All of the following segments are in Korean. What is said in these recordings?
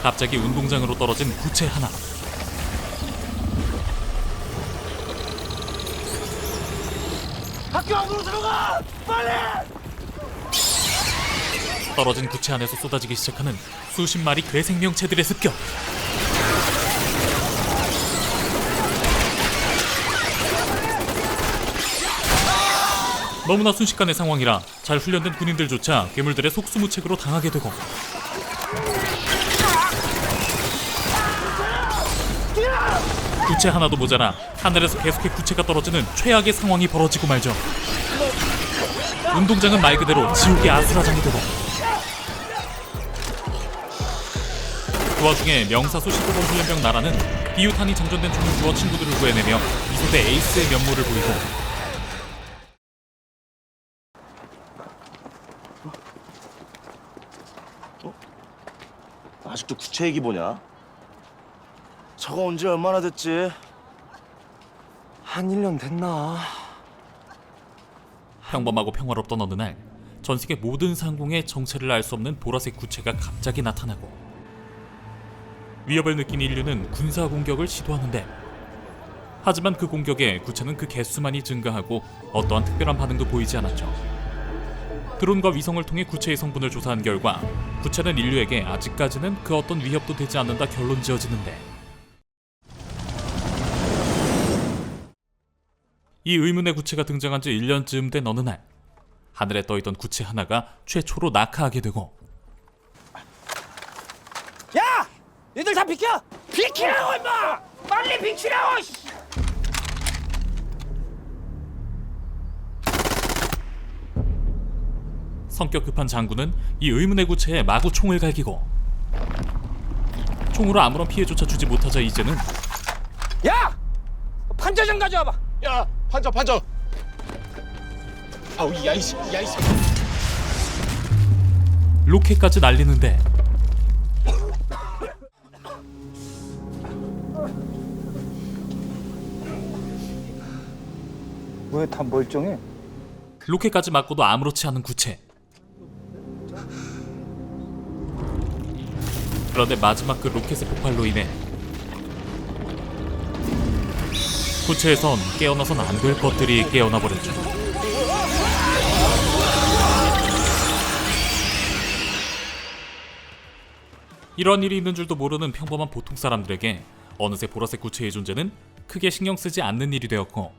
갑자기 운동장으로 떨어진 구체 하나. 학교 안으로 들어가! 빨리! 떨어진 구체 안에서 쏟아지기 시작하는 수십 마리 괴생명체들의 습격. 너무나 순식간의 상황이라 잘 훈련된 군인들조차 괴물들의 속수무책으로 당하게 되고, 구체 하나도 모자라 하늘에서 계속해 구체가 떨어지는 최악의 상황이 벌어지고 말죠. 운동장은 말 그대로 지옥의 아수라장이 되고, 그 와중에 명사수 15번 훈련병 나라는 비유탄이 장전된 총을 주워 친구들을 구해내며 이소대 에이스의 면모를 보이고, 아직도 구체 얘기 보냐? 저거 온 지 얼마나 됐지? 한 1년 됐나? 평범하고 평화롭던 어느 날 전세계 모든 상공에 정체를 알 수 없는 보라색 구체가 갑자기 나타나고, 위협을 느낀 인류는 군사 공격을 시도하는데, 하지만 그 공격에 구체는 그 개수만이 증가하고 어떠한 특별한 반응도 보이지 않았죠. 드론과 위성을 통해 구체의 성분을 조사한 결과 구체는 인류에게 아직까지는 그 어떤 위협도 되지 않는다 결론 지어지는데, 이 의문의 구체가 등장한 지 1년쯤 된 어느 날 하늘에 떠있던 구체 하나가 최초로 낙하하게 되고, 야! 얘들 다 비켜! 비키라고 임마! 빨리 비키라고! 성격 급한 장군은 이 의문의 구체에 마구 총을 갈기고, 총으로 아무런 피해조차 주지 못하자 이제는 야! 판자 좀 가져와봐. 야, 판자. 아우, 야이씨. 로켓까지 날리는데, 왜 다 멀쩡해? 로켓까지 맞고도 아무렇지 않은 구체. 그런데 마지막 그 로켓의 폭발로 인해 구체에선 깨어나선 안 될 것들이 깨어나 버렸죠. 이런 일이 있는 줄도 모르는 평범한 보통 사람들에게 어느새 보라색 구체의 존재는 크게 신경 쓰지 않는 일이 되었고,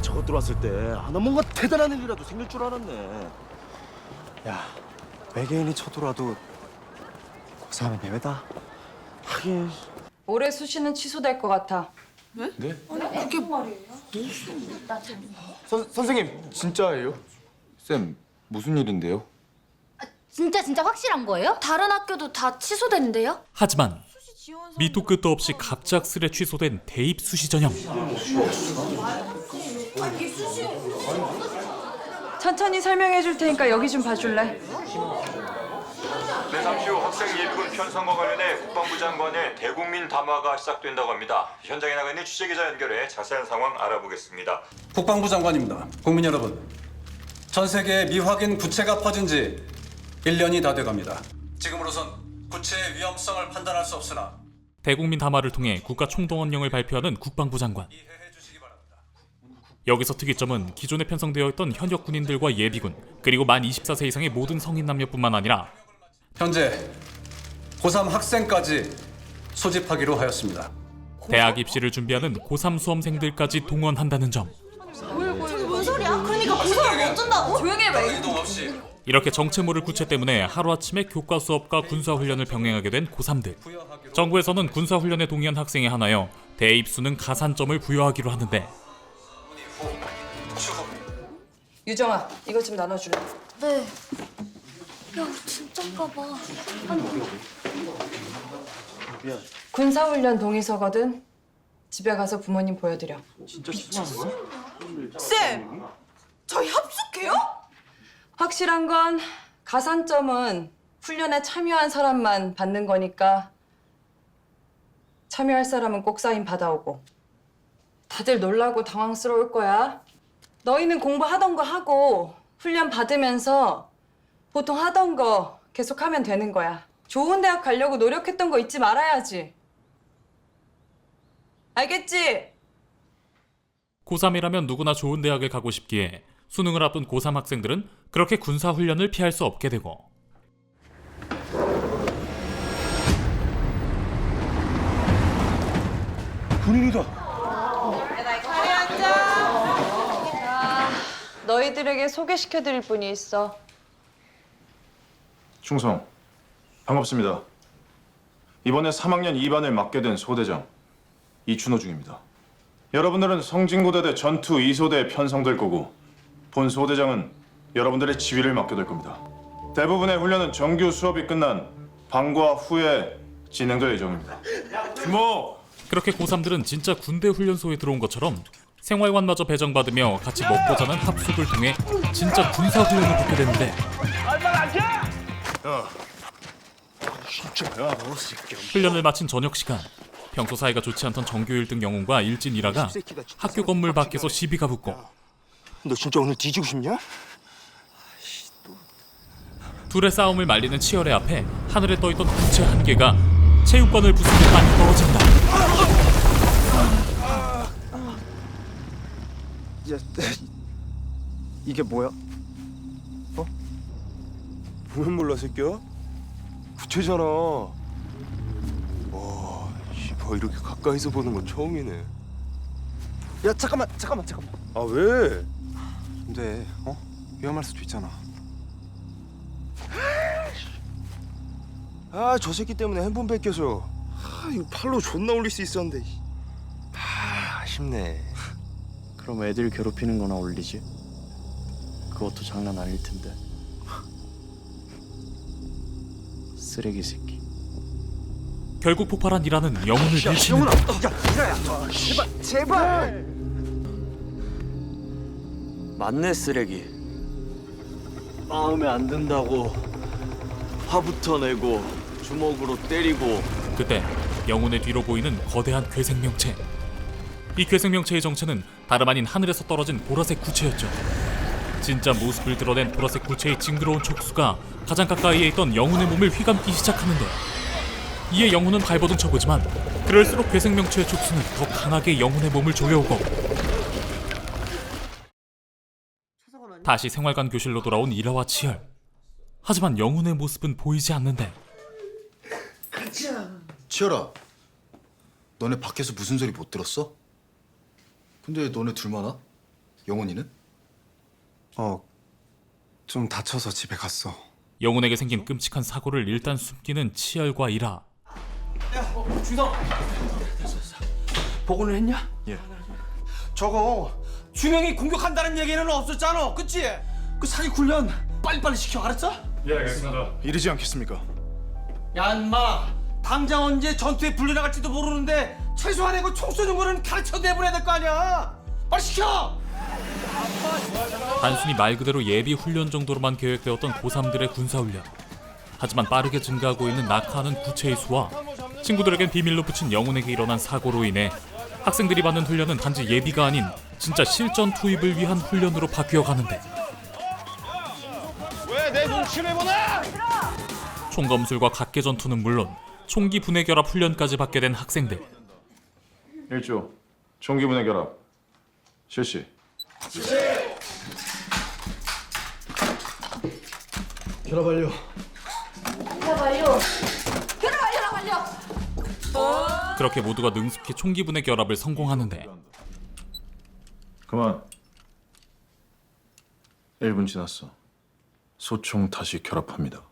저거 들어왔을 때 나 뭔가 대단한 일이라도 생길 줄 알았네. 야, 외계인이 쳐들어와도 고3은 예외다. 하긴 올해 수시는 취소될 것 같아. 선생님, 진짜예요? 쌤, 무슨 일인데요? 진짜 확실한 거예요? 다른 학교도 다 취소됐는데요? 하지만 밑도 끝도 없이 갑작스레 취소된 대입 수시 전형. 천천히 설명해 줄 테니까 여기 좀 봐줄래? 네, 잠시 후 학생 예비군 편성과 관련해 국방부 장관의 대국민 담화가 시작된다고 합니다. 현장에 나가 있는 취재기자 연결해 자세한 상황 알아보겠습니다. 국방부 장관입니다. 국민 여러분, 전 세계에 미확인 구체가 퍼진 지 1년이 다 돼갑니다. 지금으로선 구체의 위험성을 판단할 수 없으나 대국민 담화를 통해 국가 총동원령을 발표하는 국방부 장관. 이해해 주시기 바랍니다. 여기서 특이점은 기존에 편성되어 있던 현역 군인들과 예비군, 그리고 만 24세 이상의 모든 성인 남녀뿐만 아니라 현재 고3 학생까지 소집하기로 하였습니다. 대학 입시를 준비하는 고3 수험생들까지 동원한다는 점. 뭔 소리야? 그러니까 고소를 어쩐다고? 조용히 해봐. 이동 없이 이렇게 정체 모를 구체 때문에 하루아침에 교과 수업과 군사훈련을 병행하게 된 고3들. 정부에서는 군사훈련에 동의한 학생에 한하여 대입수능 가산점을 부여하기로 하는데, 유정아, 이거 좀 나눠줄래? 네. 야, 진짠가 봐. 군사훈련 동의서거든. 집에 가서 부모님 보여드려. 쌤! 저희 합숙해요? 확실한 건 가산점은 훈련에 참여한 사람만 받는 거니까 참여할 사람은 꼭 사인 받아오고. 다들 놀라고 당황스러울 거야. 너희는 공부하던 거 하고 훈련 받으면서 보통 하던 거 계속하면 되는 거야. 좋은 대학 가려고 노력했던 거 잊지 말아야지. 알겠지? 고3이라면 누구나 좋은 대학을 가고 싶기에 수능을 앞둔 고3 학생들은 그렇게 군사 훈련을 피할 수 없게 되고 군인이다. 너희들에게 소개시켜드릴 분이 있어. 충성, 반갑습니다. 이번에 3학년 2반을 맡게 된 소대장 이춘호 중입니다. 여러분들은 성진고대대 전투 2소대에 편성될 거고 본 소대장은 여러분들의 지휘를 맡게 될 겁니다. 대부분의 훈련은 정규 수업이 끝난 방과 후에 진행될 예정입니다. 주목! 그렇게 고3들은 진짜 군대 훈련소에 들어온 것처럼 생활관마저 배정받으며 같이 먹고 자는 합숙을 통해 진짜 군사 훈련을 받게 되는데 진짜야, 너 새끼야. 훈련을 마친 저녁 시간 평소 사이가 좋지 않던 정규 1등 영훈과 일진 이라가 학교 건물 밖에서 시비가 붙고 너 진짜 오늘 뒤지고 싶냐? 둘의 싸움을 말리는 치열의 앞에 하늘에 떠있던 구체 한 개가 체육관을 부수고 많이 떨어진다. 야, 이게 뭐야? 보면 몰라, 새끼야? 구체잖아. 와, 씨발 이렇게 가까이서 보는 건 처음이네. 야, 잠깐만. 아, 왜? 근데 위험할 수도 있잖아. 아, 저 새끼 때문에 핸폰 뺏겨서. 아, 이거 팔로 존나 올릴 수 있었는데. 아, 아쉽네. 그럼 애들 괴롭히는 거나 올리지. 그것도 장난 아닐 텐데. 쓰레기 새끼. 결국 폭발한 이라는 영훈을 밀치는 제발. 맞네 쓰레기. 마음에 안 든다고 화부터 내고 주먹으로 때리고. 그때 영훈의 뒤로 보이는 거대한 괴생명체. 이 괴생명체의 정체는 다름 아닌 하늘에서 떨어진 보라색 구체였죠. 진짜 모습을 드러낸 보라색 구체의 징그러운 촉수가 가장 가까이에 있던 영훈의 몸을 휘감기 시작하는데 이에 영훈은 발버둥 쳐보지만 그럴수록 괴생명체의 촉수는 더 강하게 영훈의 몸을 조여오고 다시 생활관 교실로 돌아온 이라와 치열. 하지만 영훈의 모습은 보이지 않는데 치열아, 너네 밖에서 무슨 소리 못 들었어? 근데 너네 둘만 와? 영훈이는? 좀 다쳐서 집에 갔어. 영훈에게 생긴 끔찍한 사고를 일단 숨기는 치열과 이라. 보고는 했냐? 예. 저거 준영이 공격한다는 얘기는 없었잖아, 그치? 그 사기 훈련 빨리빨리 시켜, 알았어? 예, 알겠습니다. 이르지 않겠습니까? 야, 인마, 당장 언제 전투에 불려나갈지도 모르는데 최소한 이거 총 쏘는 거는 가르쳐 내보내야 될 거 아니야? 빨리 시켜! 단순히 말 그대로 예비 훈련 정도로만 계획되었던 고3들의 군사훈련. 하지만 빠르게 증가하고 있는 낙하하는 구체의 수와 친구들에겐 비밀로 붙인 영훈에게 일어난 사고로 인해 학생들이 받는 훈련은 단지 예비가 아닌 진짜 실전 투입을 위한 훈련으로 바뀌어 가는데 왜 내 눈치를 보나? 총검술과 각계 전투는 물론 총기 분해 결합 훈련까지 받게 된 학생들. 1조 총기 분해 결합 실시. 결합 완료. 그렇게 모두가 능숙히 총기 분해 결합을 성공하는데 그만. 1분 지났어. 소총 다시 결합합니다.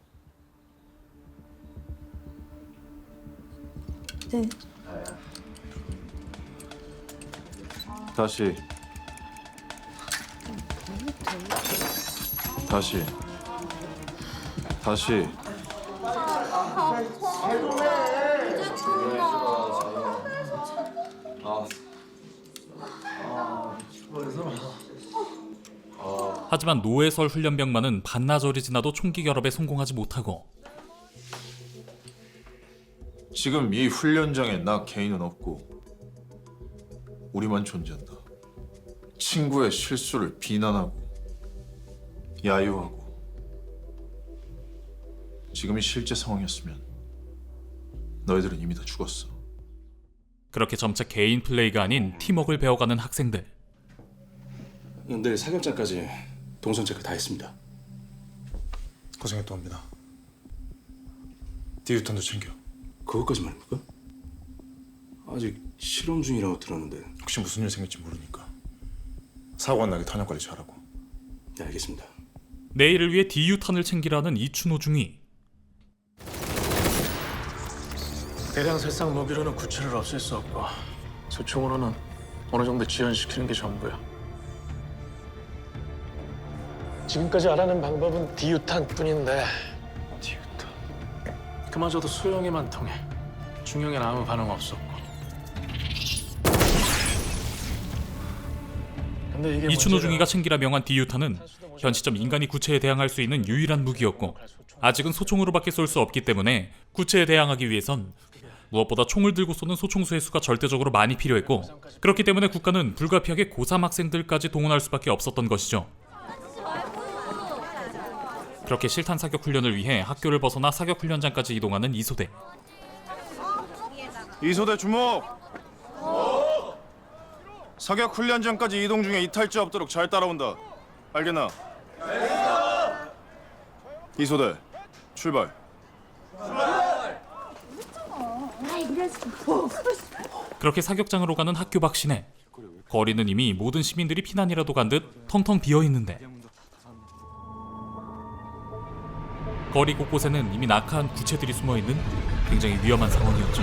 네. 다시. 다시. 다시. 하지만 노예설 훈련병만은 반나절이 지나도 총기 결합에 성공하지 못하고 지금 이 훈련장에 나 개인은 없고 우리만 존재한다. 친구의 실수를 비난하고 야유하고 지금이 실제 상황이었으면 너희들은 이미 다 죽었어. 그렇게 점차 개인 플레이가 아닌 팀워크를 배워가는 학생들. 내일 사격장까지 동선 체크 다 했습니다. 고생했다 옵니다. 디유탄도 챙겨. 그것까지 말입니까? 아직 실험 중이라고 들었는데. 혹시 무슨 일 생길지 모르니까 사고 안 나게 탄약 관리 잘하고. 네, 알겠습니다. 내일을 위해 디유탄을 챙기라는 이춘호 중위. 대량 살상 무기로는 구체를 없앨 수 없고 소총으로는 어느 정도 지연시키는 게 전부야. 지금까지 알아낸 방법은 디유탄뿐인데 디유탄 그마저도 소형에만 통해 중형엔 아무 반응 없었고. 근데 이게 이춘호 문제가 중위가 챙기라 명한 디유탄은 현 시점 인간이 구체에 대항할 수 있는 유일한 무기였고 아직은 소총으로밖에 쏠 수 없기 때문에 구체에 대항하기 위해선 무엇보다 총을 들고 쏘는 소총수의 수가 절대적으로 많이 필요했고 그렇기 때문에 국가는 불가피하게 고3 학생들까지 동원할 수밖에 없었던 것이죠. 그렇게 실탄 사격 훈련을 위해 학교를 벗어나 사격 훈련장까지 이동하는 이소대. 이소대 주목! 사격 훈련장까지 이동 중에 이탈지 없도록 잘 따라온다. 알겠나? 이소대 출발. 그렇게 사격장으로 가는 학교 박신혜. 거리는 이미 모든 시민들이 피난이라도 간 듯 텅텅 비어있는데 거리 곳곳에는 이미 낙하한 구체들이 숨어있는 굉장히 위험한 상황이었죠.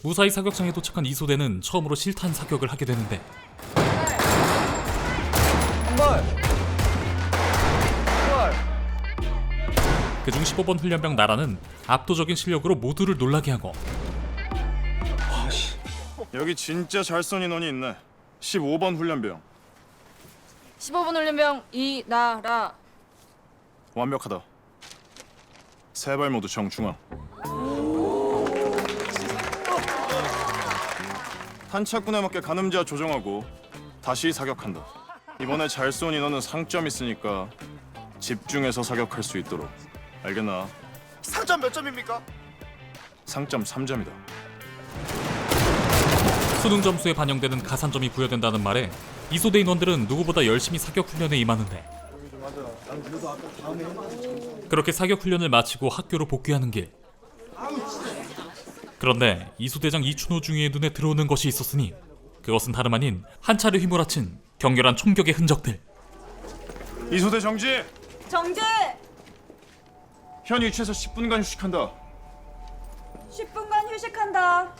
무사히 사격장에 도착한 이소대는 처음으로 실탄 사격을 하게 되는데 그중 15번 훈련병 나라는 압도적인 실력으로 모두를 놀라게 하고 여기 진짜 잘 쏜 인원이 있네. 15번 훈련병. 15번 훈련병 이나라. 완벽하다. 세 발 모두 정중앙. 탄착군에 맞게 가늠자 조정하고 다시 사격한다. 이번에 잘 쏜 인원은 상점 있으니까 집중해서 사격할 수 있도록. 알겠나? 상점 몇 점입니까? 상점 3점이다. 수능 점수에 반영되는 가산점이 부여된다는 말에 이소대 인원들은 누구보다 열심히 사격 훈련에 임하는데 그렇게 사격 훈련을 마치고 학교로 복귀하는 길. 그런데 이소대장 이춘호 중위의 눈에 들어오는 것이 있었으니 그것은 다름 아닌 한 차례 휘몰아친 격렬한 총격의 흔적들. 이소대 정지! 정지! 현 위치에서 10분간 휴식한다. 10분간 휴식한다.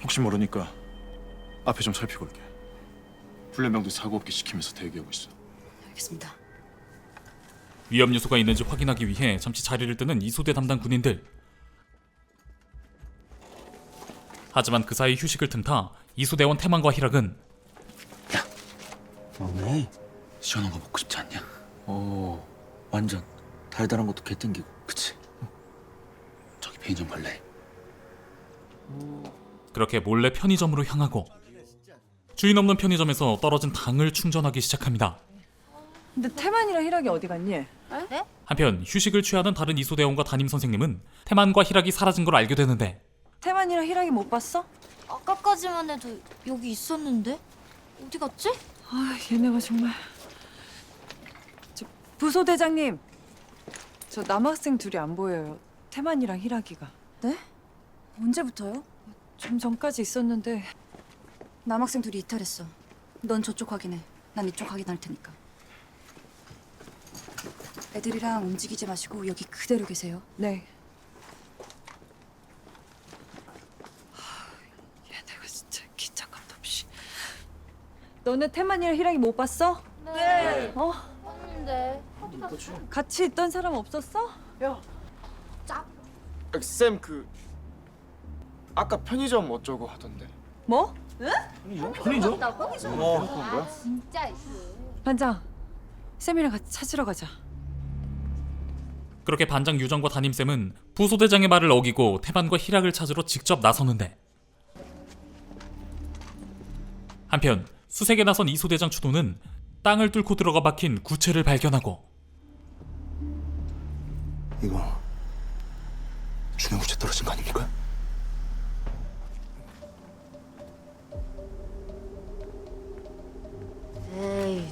혹시 모르니까 앞에 좀 살피고 올게. 훈련병들 사고 없게 시키면서 대기하고 있어. 알겠습니다. 위험 요소가 있는지 확인하기 위해 잠시 자리를 뜨는 이소대 담당 군인들. 하지만 그 사이 휴식을 틈타 이소대원 태만과 희락은 왜? 시원한 거 먹고 싶지 않냐? 완전 달달한 것도 개 땡기고, 그치? 저기 편의점 갈래? 그렇게 몰래 편의점으로 향하고 주인 없는 편의점에서 떨어진 당을 충전하기 시작합니다. 근데 태만이랑 희락이 어디 갔니? 네? 한편 휴식을 취하는 다른 이소대원과 담임 선생님은 태만과 희락이 사라진 걸 알게 되는데 태만이랑 희락이 못 봤어? 아까까지만 해도 여기 있었는데 어디 갔지? 아, 얘네가 정말. 저 부소대장님, 저 남학생 둘이 안 보여요. 태만이랑 희락이가. 네? 언제부터요? 좀 전까지 있었는데. 남학생 둘이 이탈했어. 넌 저쪽 확인해. 난 이쪽 확인할 테니까. 애들이랑 움직이지 마시고 여기 그대로 계세요. 네. 얘네가 진짜 긴장감도 없이. 너네 태만이랑 희랑이 못 봤어? 네. 봤는데 어디 갔어? 같이 있던 사람 없었어? 쌤 아까 편의점 어쩌고 하던데. 뭐? 편의점? 진짜 반장, 쌤이랑 같이 찾으러 가자. 그렇게 반장 유정과 담임쌤은 부소대장의 말을 어기고 태만과 희락을 찾으러 직접 나서는데 한편 수색에 나선 이소대장 추도는 땅을 뚫고 들어가 박힌 구체를 발견하고 이거 중형구체 떨어진 거 아닙니까? 에이,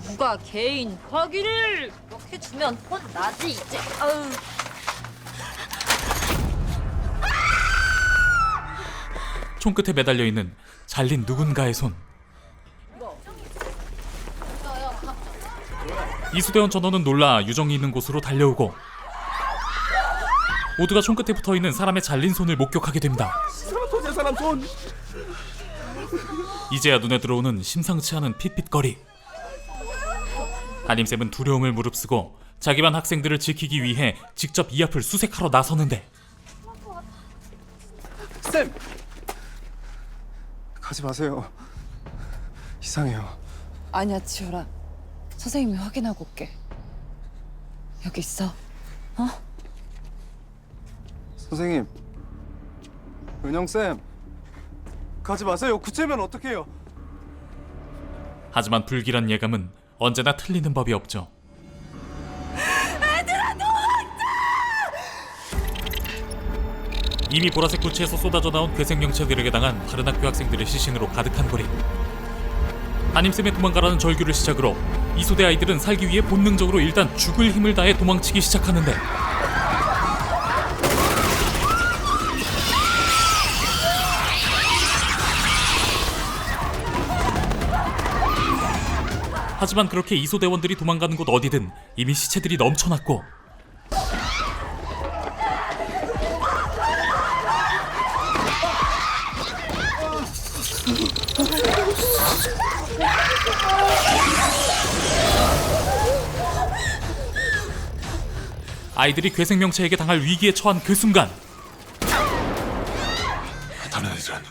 누가 개인 확인을 이렇게 주면 혼나지 이제. 아유. 총끝에 매달려 있는 잘린 누군가의 손. 이수대원 전원은 놀라 유정이 있는 곳으로 달려오고 모두가 총끝에 붙어있는 사람의 잘린 손을 목격하게 됩니다. 사람 손. 이제야 눈에 들어오는 심상치 않은 핏핏거리. 담임쌤은 두려움을 무릅쓰고 자기 반 학생들을 지키기 위해 직접 이 앞을 수색하러 나서는데 쌤! 가지 마세요. 이상해요. 아니야, 지효라. 선생님이 확인하고 올게. 여기 있어. 어? 선생님. 은영쌤. 가지 마세요. 구체면 어떡해요? 하지만 불길한 예감은 언제나 틀리는 법이 없죠. 이미 보라색 구체에서 쏟아져 나온 괴생명체들에게 당한 다른 학교 학생들의 시신으로 가득한 거리. 담임쌤의 도망가라는 절규를 시작으로 이소대 아이들은 살기 위해 본능적으로 일단 죽을 힘을 다해 도망치기 시작하는데 하지만 그렇게 이소대원들이 도망가는 곳 어디든 이미 시체들이 넘쳐났고 아이들이 괴생명체에게 당할 위기에 처한 그 순간 다른 애들은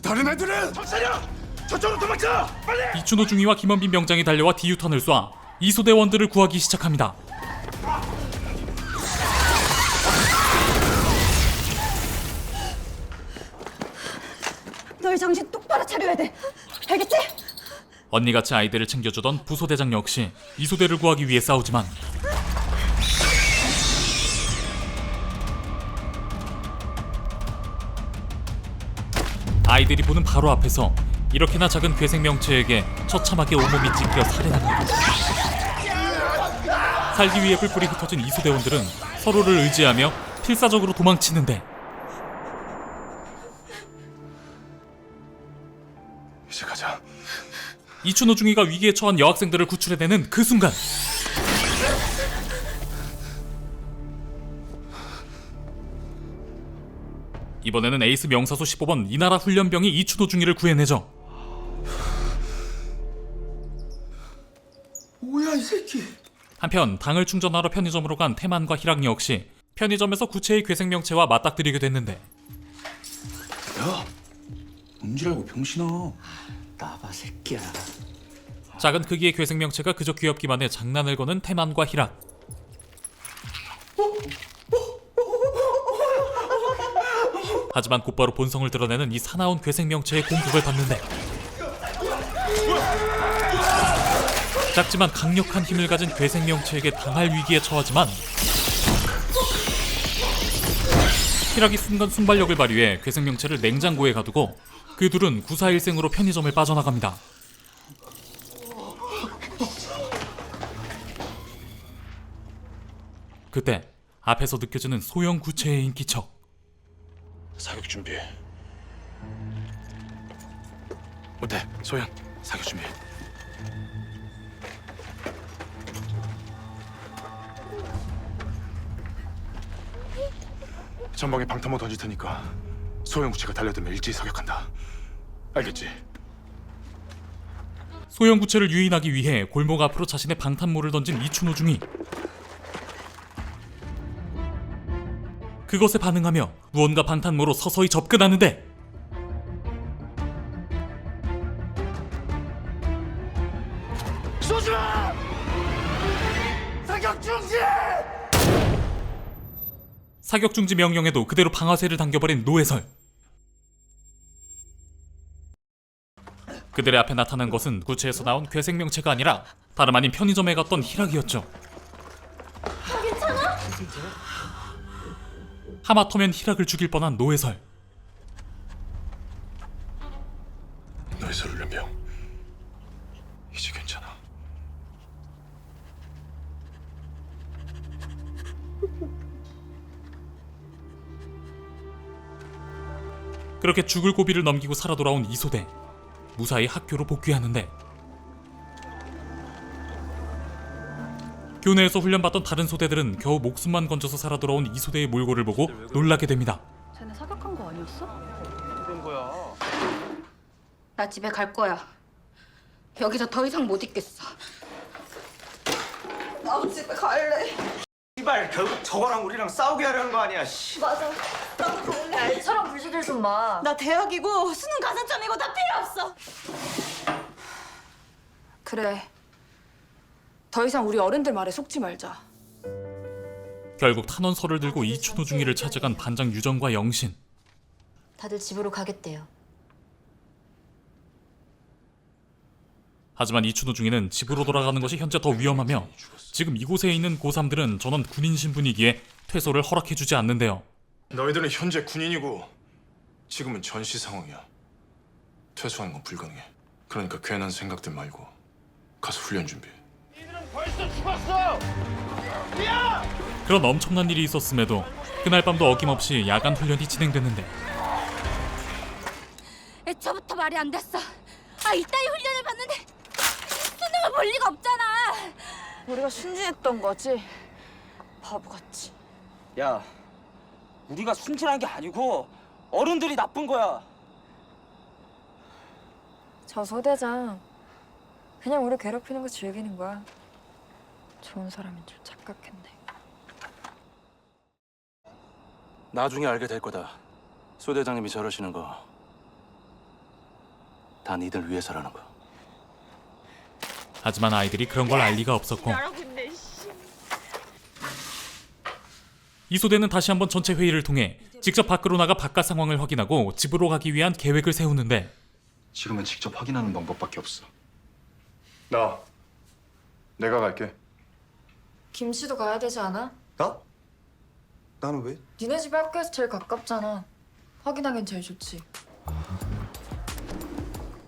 다른 애들은 정찬이야! 저쪽으로 도망쳐! 빨리! 이춘호 중위와 김원빈 병장이 달려와 디유탄을 쏴 이소대원들을 구하기 시작합니다. 널 정신 똑바로 차려야 돼. 알겠지? 언니같이 아이들을 챙겨주던 부소대장 역시 이소대를 구하기 위해 싸우지만 아이들이 보는 바로 앞에서 이렇게나 작은 괴생명체에게 처참하게 온몸이 찢겨 살해당합니다. 살기 위해 뿔뿔이 흩어진 이소대원들은 서로를 의지하며 필사적으로 도망치는데 이제 가자. 이춘호 중위가 위기에 처한 여학생들을 구출해내는 그 순간 이번에는 에이스 명사수 15번 이나라 훈련병이 이춘호 중위를 구해내죠. 뭐야 이 새끼. 한편 당을 충전하러 편의점으로 간 태만과 희랑 역시 편의점에서 구체의 괴생명체와 맞닥뜨리게 됐는데 야, 뭔줄 알고 병신아. 나봐 새끼야. 작은 크기의 괴생명체가 그저 귀엽기만 해 장난을 거는 태만과 희랑. 하지만 곧바로 본성을 드러내는 이 사나운 괴생명체의 공격을 받는데 작지만 강력한 힘을 가진 괴생명체에게 당할 위기에 처하지만 희락이 순간 순발력을 발휘해 괴생명체를 냉장고에 가두고 그 둘은 구사일생으로 편의점을 빠져나갑니다. 그때 앞에서 느껴지는 소형 구체의 인기척. 사격 준비해. 어때, 소연? 사격 준비해. 전방에 방탄모 던질 테니까 소형 구체가 달려들면 일제히 사격한다. 알겠지? 소형 구체를 유인하기 위해 골목 앞으로 자신의 방탄모를 던진 이춘호 중위. 그것에 반응하며 무언가 방탄모로 서서히 접근하는데 쏘지마! 사격 중지! 사격 중지 명령에도 그대로 방아쇠를 당겨버린 노해설. 그들의 앞에 나타난 것은 구체에서 나온 괴생명체가 아니라 다름 아닌 편의점에 갔던 희락이었죠. 괜찮아? 하마터면 희락을 죽일 뻔한 노회설. 노회설 훈련병 이제 괜찮아. 그렇게 죽을 고비를 넘기고 살아 돌아온 이소대. 무사히 학교로 복귀하는데 교내에서 훈련받던 다른 소대들은 겨우 목숨만 건져서 살아 돌아온 이소대의 몰골을 보고 놀라게 됩니다. 쟤네 사격한 거 아니었어? 그런 거야. 나 집에 갈 거야. 여기서 더 이상 못 있겠어. 나도 집에 갈래. 씨발 결국 저거랑 우리랑 싸우게 하려는 거 아니야. 씨. 맞아. 나도 갈래. 애처럼 불시들 좀 마. 나 대학이고 수능 가산점이고 다 필요 없어. 그래. 더 이상 우리 어른들 말에 속지 말자. 결국 탄원서를 들고 이춘호 중위를 찾아간 반장 유정과 영신. 다들 집으로 가겠대요. 하지만 이춘호 중위는 집으로 돌아가는 것이 현재 더 위험하며 지금 이곳에 있는 고3들은 전원 군인 신분이기에 퇴소를 허락해주지 않는데요. 너희들은 현재 군인이고 지금은 전시 상황이야. 퇴소하는 건 불가능해. 그러니까 괜한 생각들 말고 가서 훈련 준비해. 그런 엄청난 일이 있었음에도 그날 밤도 어김없이 야간 훈련이 진행됐는데 애초부터 말이 안 됐어. 이따위 훈련을 받는데 수능을 볼 리가 없잖아. 우리가 순진했던 거지. 바보같이. 야, 우리가 순진한 게 아니고 어른들이 나쁜 거야. 저 소대장 그냥 우리 괴롭히는 거 즐기는 거야. 좋은 사람인 줄 착각했네. 나중에 알게 될 거다. 소대장님이 저러시는 거 다 니들 위해서라는 거. 하지만 아이들이 그런 걸 알 리가 없었고 이소대는 다시 한번 전체 회의를 통해 직접 밖으로 나가 바깥 상황을 확인하고 집으로 가기 위한 계획을 세우는데 지금은 직접 확인하는 방법밖에 없어. 내가 갈게. 김씨도 가야 되지 않아? 나? 나는 왜? 니네 집이 학교에서 제일 가깝잖아. 확인하긴 제일 좋지.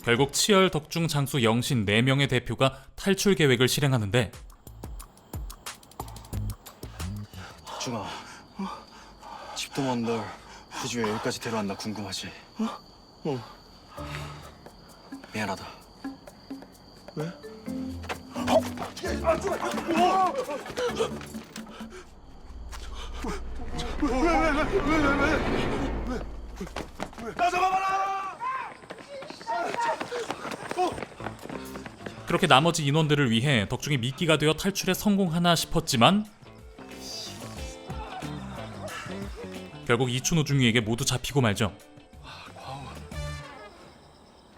결국 치열, 덕중, 장수, 영신 4명의 대표가 탈출 계획을 실행하는데 중아, 집도 먼 널 굳이 왜 여기까지 데려왔나 궁금하지? 미안하다. 왜? 나 잡아봐라! 그렇게 나머지 인원들을 위해 덕중이 미끼가 되어 탈출에 성공하나 싶었지만 결국 이춘호 중위에게 모두 잡히고 말죠.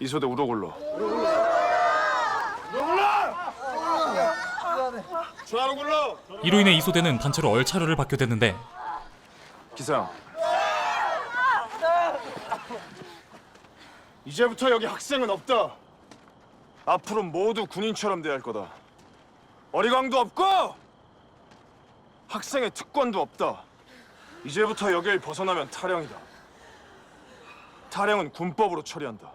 이소대 우럭올러. 이로 인해 이소대는 단체로 얼차려를 받게 되는데 기상. 이제부터 여기 학생은 없다. 앞으로 모두 군인처럼 대할 거다. 어리광도 없고 학생의 특권도 없다. 이제부터 여길 벗어나면 탈영이다. 탈영은 군법으로 처리한다.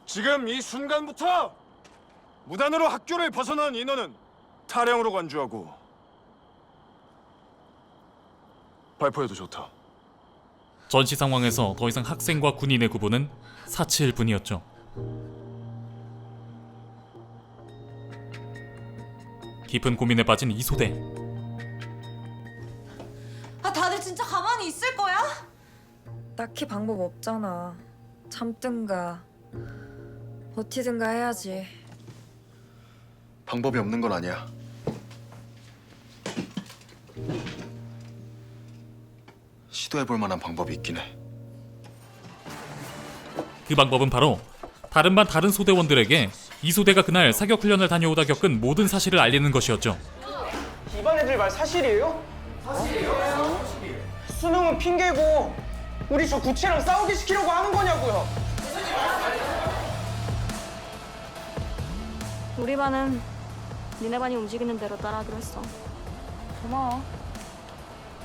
지금 이 순간부터 무단으로 학교를 벗어난 인원은 탈영으로 간주하고 발포해도 좋다. 전시 상황에서 더 이상 학생과 군인의 구분은 사치일 뿐이었죠. 깊은 고민에 빠진 이소대. 다들 진짜 가만히 있을 거야? 딱히 방법 없잖아. 참든가 버티든가 해야지. 방법이 없는 건 아니야. 시도해볼 만한 방법이 있긴 해. 그 방법은 바로 다른 반 다른 소대원들에게 이소대가 그날 사격 훈련을 다녀오다 겪은 모든 사실을 알리는 것이었죠. 이반 애들 선생님 말 사실이에요? 사실이에요? 수능은 핑계고 우리 저 구체랑 싸우게 시키려고 하는 거냐고요. 우리 반은 니네 반이 움직이는 대로 따라하기로 했어. 고마워.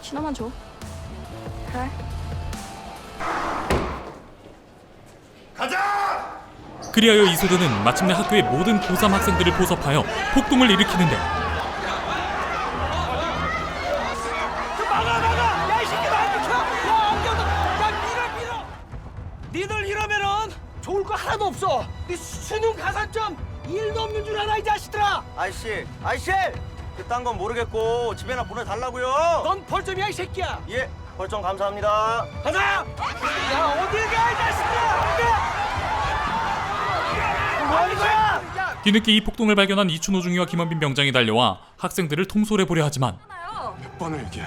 신호만 줘. 그래. 그리하여 이소대는 마침내 학교의 모든 고3 학생들을 포섭하여 폭동을 일으키는데 막아! 야, 이 새끼 나 비켜! 야, 안경도! 야, 밀어! 니들 이러면은 좋을 거 하나도 없어. 네 수능 가산점 1도 없는 줄 알아, 이 자식들아! 아이씨! 그딴 건 모르겠고 집에나 보내달라고요. 넌 벌점이야, 이 새끼야! 예, 벌점 감사합니다. 가자! 야, 어딜 가, 이 자식들아! 뭐하는 거야? 뒤늦게 이 폭동을 발견한 이춘호 중위와 김원빈 병장이 달려와 학생들을 통솔해보려 하지만 몇 번을 얘기해.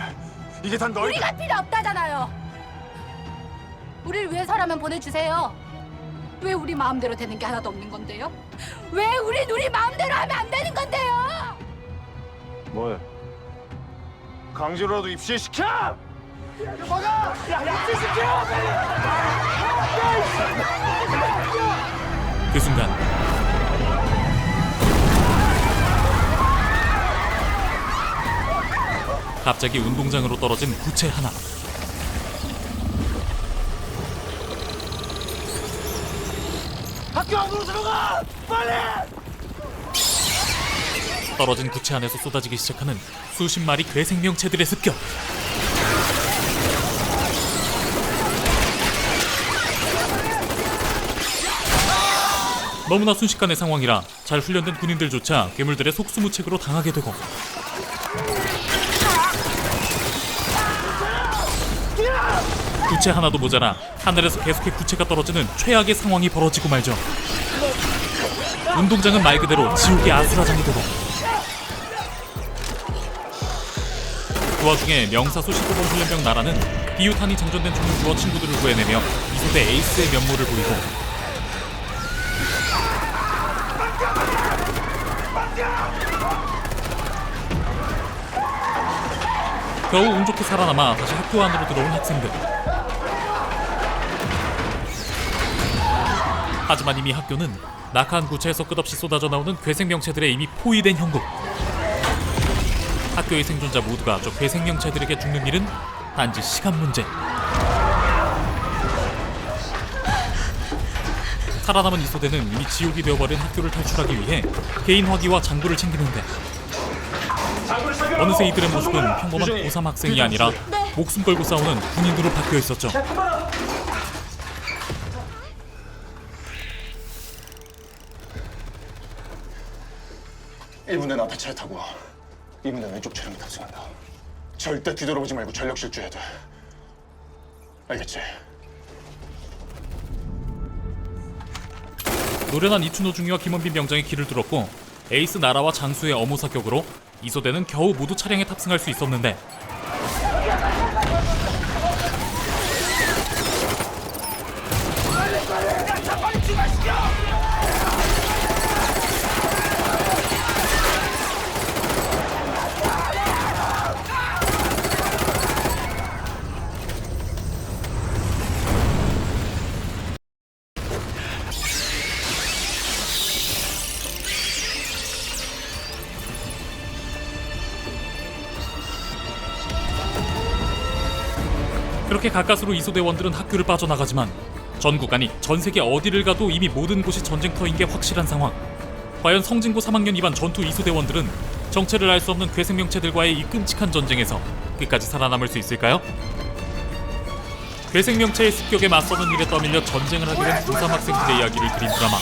이게 다 너희. 우리가 필요 없다잖아요. 우리를 위해서라면 보내주세요. 왜 우리 마음대로 되는 게 하나도 없는 건데요? 왜 우리 마음대로 하면 안 되는 건데요? 뭐해? 강제로라도 입시시켜! 막아! 야, 입시시켜! 그 순간 갑자기 운동장으로 떨어진 구체 하나. 학교 안으로 들어가! 빨리! 떨어진 구체 안에서 쏟아지기 시작하는 수십 마리 괴생명체들의 습격. 너무나 순식간의 상황이라 잘 훈련된 군인들조차 괴물들의 속수무책으로 당하게 되고 구체 하나도 모자라 하늘에서 계속해 구체가 떨어지는 최악의 상황이 벌어지고 말죠. 운동장은 말 그대로 지옥의 아수라장이 되고 그 와중에 명사수 15번 훈련병 나라는 비유탄이 장전된 총을 주워 친구들을 구해내며 이소대 에이스의 면모를 보이고 겨우 운 좋게 살아남아 다시 학교 안으로 들어온 학생들. 하지만 이미 학교는 낙하한 구체에서 끝없이 쏟아져 나오는 괴생명체들에 이미 포위된 형국. 학교의 생존자 모두가 저 괴생명체들에게 죽는 일은 단지 시간 문제. 살아남은 이소대는 이미 지옥이 되어버린 학교를 탈출하기 위해 개인 화기와 장구를 챙기는데 어느새 이들의 모습은 평범한 고3 학생이 아니라 목숨 걸고 싸우는 군인으로 바뀌어 있었죠. 일분에 앞에 차에 타고 2분에 왼쪽 차량에 탑승한다. 절대 뒤돌아보지 말고 전력 질주해야 돼. 알겠지? 노련한 이춘호 중위와 김원빈 병장이 길을 뚫었고 에이스 나라와 장수의 어무 사격으로 이소대는 겨우 모두 차량에 탑승할 수 있었는데 그렇게 가까스로 이소대원들은 학교를 빠져나가지만 전국 아니 전세계 어디를 가도 이미 모든 곳이 전쟁터인 게 확실한 상황. 과연 성진고 3학년 2반 전투 이소대원들은 정체를 알 수 없는 괴생명체들과의 이 끔찍한 전쟁에서 끝까지 살아남을 수 있을까요? 괴생명체의 습격에 맞서는 일에 떠밀려 전쟁을 하게 된 고3 학생들의 이야기를 그린 드라마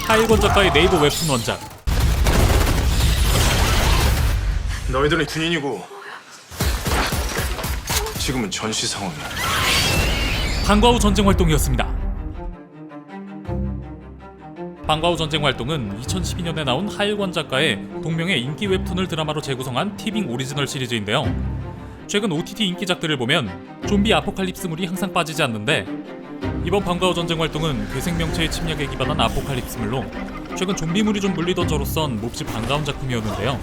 하일권 작가의 네이버 웹툰 원작. 너희들은 군인이고 지금은 전시 상황이야. 방과 후 전쟁 활동이었습니다. 방과 후 전쟁 활동은 2012년에 나온 하일권 작가의 동명의 인기 웹툰을 드라마로 재구성한 티빙 오리지널 시리즈인데요. 최근 OTT 인기작들을 보면 좀비 아포칼립스물이 항상 빠지지 않는데 이번 방과 후 전쟁 활동은 괴생명체의 침략에 기반한 아포칼립스물로 최근 좀비물이 좀 물리던 저로선 몹시 반가운 작품이었는데요.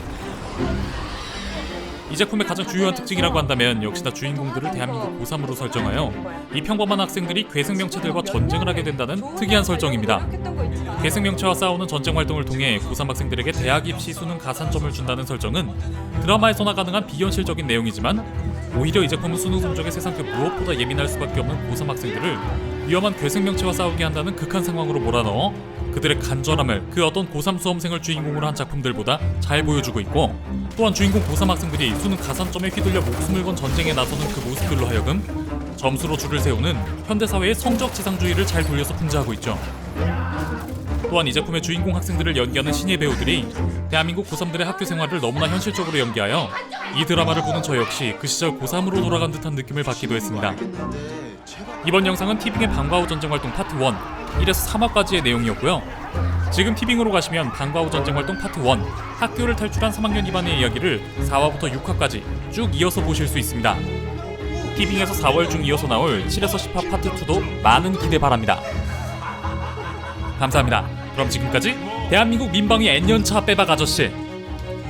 이 작품의 가장 주요한 특징이라고 한다면 역시나 주인공들을 대한민국 고3으로 설정하여 이 평범한 학생들이 괴생명체들과 전쟁을 하게 된다는 특이한 설정입니다. 괴생명체와 싸우는 전쟁 활동을 통해 고3 학생들에게 대학 입시 수능 가산점을 준다는 설정은 드라마에서나 가능한 비현실적인 내용이지만 오히려 이 작품은 수능 성적에 세상 그 무엇보다 예민할 수밖에 없는 고3 학생들을 위험한 괴생명체와 싸우게 한다는 극한 상황으로 몰아넣어 그들의 간절함을 그 어떤 고3 수험생을 주인공으로 한 작품들보다 잘 보여주고 있고, 또한 주인공 고3 학생들이 수능 가산점에 휘둘려 목숨을 건 전쟁에 나서는 그 모습들로 하여금 점수로 줄을 세우는 현대사회의 성적 지상주의를 잘 돌려서 풍자하고 있죠. 또한 이 작품의 주인공 학생들을 연기하는 신예 배우들이 대한민국 고3들의 학교 생활을 너무나 현실적으로 연기하여 이 드라마를 보는 저 역시 그 시절 고3으로 돌아간 듯한 느낌을 받기도 했습니다. 이번 영상은 티빙의 방과 후 전쟁 활동 파트 1, 1에서 3화까지의 내용이었고요. 지금 티빙으로 가시면 방과 후 전쟁 활동 파트 1, 학교를 탈출한 3학년 2반의 이야기를 4화부터 6화까지 쭉 이어서 보실 수 있습니다. 티빙에서 4월 중 이어서 나올 7에서 10화 파트 2도 많은 기대 바랍니다. 감사합니다. 그럼 지금까지 대한민국 민방위 N년차 빼박 아저씨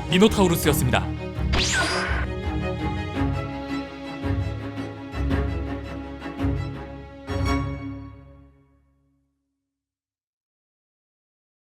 미노타우루스였습니다.